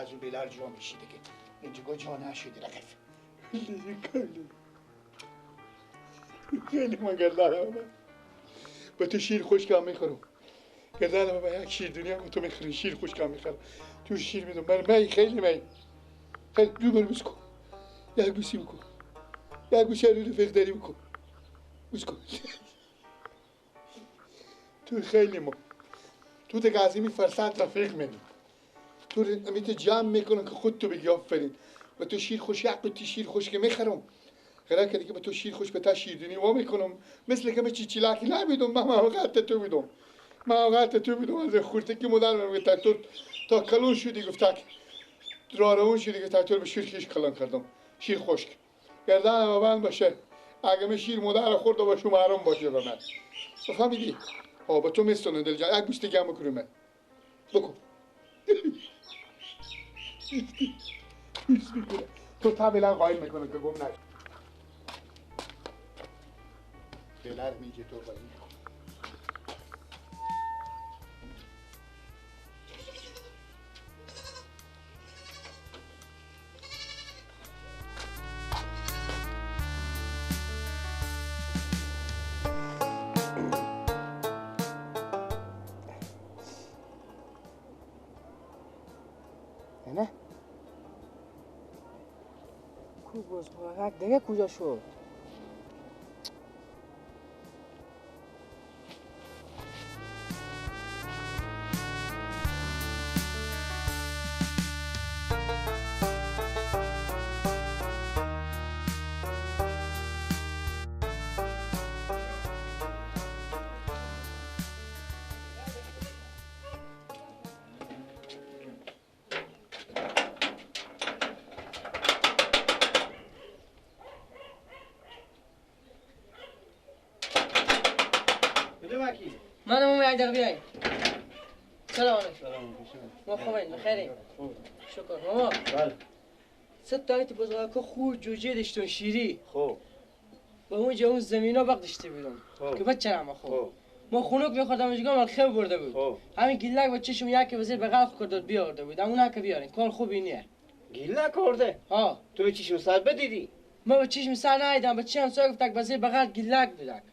از اون بیلر جا میشی دیگه اینجا جا نشدی رقیف خیلی من گردارم با تو شیر خشکم میخورم گردارم با یک شیر دنیا با تو میخورم شیر خشکم میخورم تو شیر میدم من خیلی دو بر بس کن یک بوسی بکن یک بوسی رو رفیق داری بکن بس کن تو خیلی تو دیگه از این فرصت رفیق میدی تو امیت جمع میکنن که خود تو بگی آفرین و تو شیر خوش یک به شیر خوش که میخرم غیر کردی که به تو شیر خوش به تا شیردونی وا میکنم مثل که من چیچیلاکی نمیدم من موقعت تو میدم از خورده که مدل من تو تا کلون شدی گفتا که رارون شدی که تو به شیر خیش کلان کردم شیر خشک گردن بند باشه اگه من شیر مدل خورده با شما حرام باشه به من فهمیدی با تو میستونم دل جان یک گوشت دیگه هم بکنم من بکن تو طبیلا قایم میکنه که گم نشد بلر میگه تو قایم نه کو بزرگ دیگه کجا شد منم اومد یک دقیقه بیایی سلام علیکم ما خوبین بخیرین شکر ماما بله ست تایت بزرگ که خوب جوجه داشتون شیری خوب با اونجا اون زمینا بق داشته بیرون که بچه ما خوب ما خونوک میخوردم اینجا مال خیلی برده بود همین گیلک با چشم یکی وزیر بغل کرد بیارده بود اون که بیارین کار خوبی نیه گیلک کرده ها تو به چشم سر بدیدی ما به چشم سر ندیدم به چشم سر گفتک وزیر بغل گیلک بودک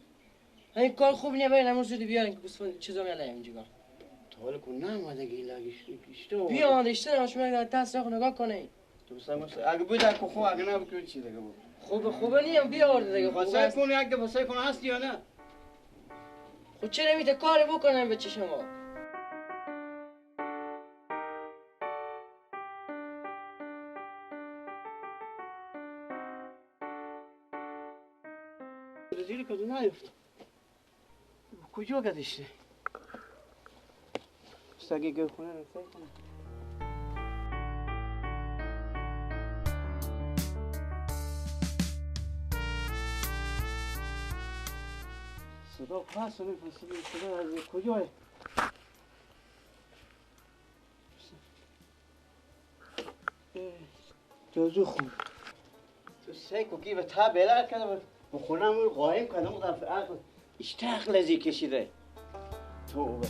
این کار خوب نیه برین همون زودی بیارین که بسفن چیزا میاله اینجا تو حالا کن نماده گیلک اشتو بیا آمده اشتو نماش میگه دست راخ نگاه کنین تو سمس اگه بود اگه خوب اگه نه بکنی چی دیگه بود خوبه نیم بیارده دیگه واسه کنی اگه واسه کنی هستی یا نه خود چه نمیده کاری بکنم به چه شما زیر کدوم نیفت کجا گذاشته سگی گل خونه رو فکر کنم صدا پس صدا از کجاه جازو خون تو سه کوکی و تا بلد کردم و خونم رو قایم کردم و در عقل اشتاق لذی کشیده توبه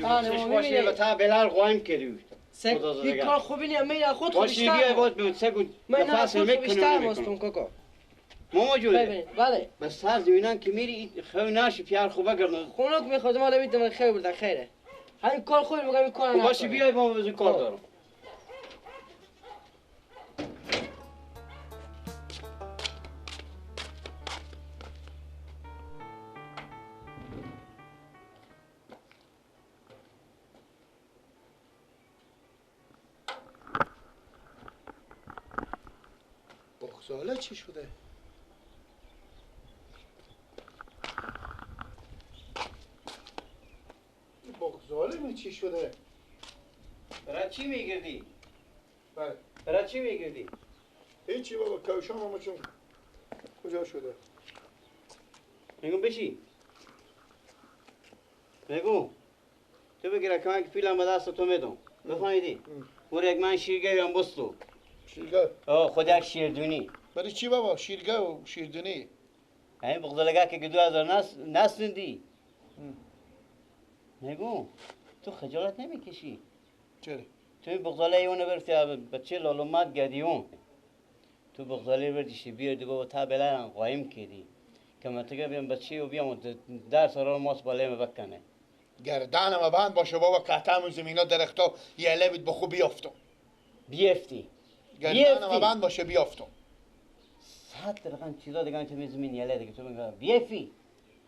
چشم باشی و تا بلد قایم کردی یک کار خوبی نیه میره خود باشی بیای باید به سگو نفس میکنم کاکا ماما جوره ببینید بله بس سر زمینان که میری خیلی ناشی پیار خوبه گردن خونوک میخواد مال بیدم خیلی برده خیره همین کار خوبی میگم این کار نکنه باشی بیای با من کار دارم بغزاله چی شده؟ بغزاله می چی شده؟ برای چی میگردی؟ بله برای چی میگردی؟ هیچی بابا کوشم همه چون کجا شده؟ میگم بشی بگو تو بگیره که من که پیلم به دست تو میدم بفهمیدی؟ برو یک من شیرگه هم بستو شیرگه؟ خود یک شیردونی برای چی بابا؟ شیرگه و شیردونی. این بغضلگاه که 2000 نسندی نگو تو خجالت نمیکشی؟ چرا؟ تو این بغضله اونو برسی بچه لالومات گدیون تو بغضله بردیشی بیار دیگه و تا بلان قایم کردی که من تگه بیام بچه و بیام در سرار ماس بالیم بکنه گردنم بند باشه بابا قطعم زمینا درختا یله بید بخو بیافتم. بیفتی گردنم بند باشه بیافتم. 100 درقم چیزا دیگه تو میزمین یله دیگه تو میگم بیفتی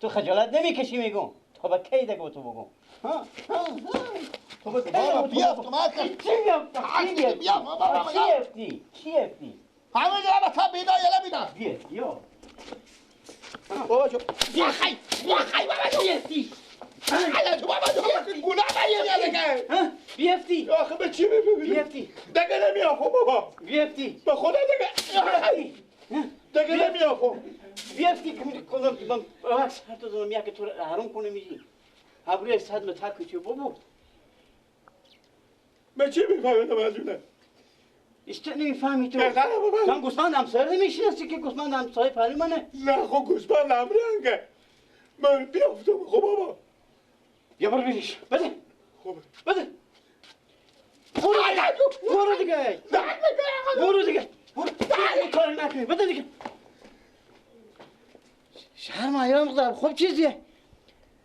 تو خجالت نمیکشی میگم تو با کی دیگه تو بگم ها تو با کی بابا بیافتم چی بیفتی چی افتی همه جا تا بیدا یله بیدا بیفتی یا بابا جو بخی بابا جو بیفتی حالا تو بابا جو گناه نگه دیگه بیفتی آخه به چی ببینی؟ بیفتی دیگه نمیافم بابا بیفتی به خدا دیگه نمیافم بیفتی که کلم ببخش هر تو دارم که تو حرام کنه میشی ابروی 100 متر کچی بابا من چی میفهمیدم از اونه؟ اشته نمیفهمی تو گردنم ببند. تو هم گوسفند همسایه نمیشناسی که گوسفند همسایه پری منه نه خب گوسفند امرنگه من بیافتم خب بابا بیا برو بیریش بده خب بده برو دیگه برو دیگه برو کار نکنی بده دیگه شرم ایام مقدار خوب چیزیه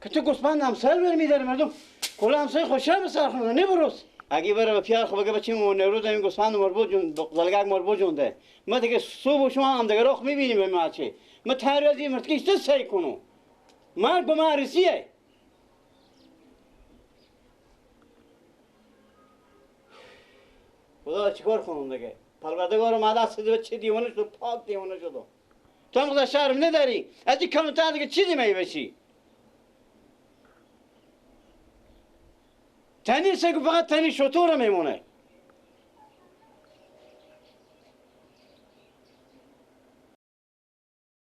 که تو گوسفند همسایه بر میداری مردم کل همسایه خوشحال بسرخونه نبروز اگه بره به پیار خب بگه بچه نروز این گوسفند مربوط جون زلگک مربوط جونده ما دیگه صبح و شما هم دیگه رخ میبینیم به ماچه ما تاریازی مرتکش تو سعی کنم مرگ به معرسیه خدا چیکار کنم دیگه پروردگار اومده است به چه دیوانه شد پاک دیوانه شد تو هم شرم نداری از این کمتر دیگه چیزی میبشی تنی سگو فقط تنی شطوره میمونه